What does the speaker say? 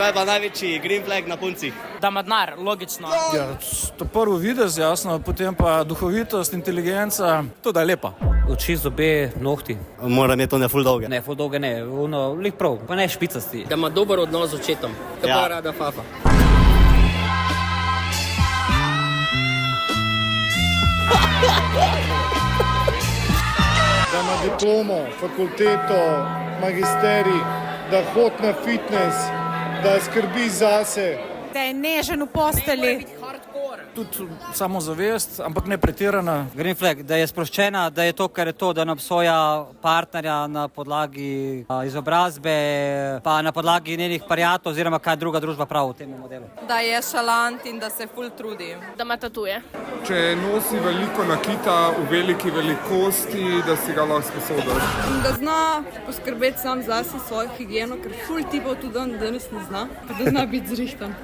Kaj je pa največji green flag na punci? Da ima denar, logično. Ja, to prvo videz, jasno, potem pa duhovitost, inteligenca, to da je lepa. Oči, zobe, nohti. Mora imeti one ful dolge. Ne, ful dolge ne, ono, lih prav, pa ne špicasti. Da ima dober odnos z očetom, tako rada fafa. Da ima diplomo, fakulteto, magisterij, da hodi na fitness, da skrbi zase. Da je nežen v posteli. Tudi samozavest, ampak ne pretirana. Green flag, da je sproščena, da je to, kar je to, da ne obsoja partnerja na podlagi izobrazbe, pa na podlagi njenih pariatov oziroma kaj druga družba pravi v tem modelu. Da je šalant in da se ful trudi. Da ima tatuje. Če nosi veliko nakita v veliki velikosti, da si ga lahko sposodaš. In da zna poskrbeti sam zase svojo higieno, ker ful tipov tudi danes ne zna, pa da zna biti zrihtan.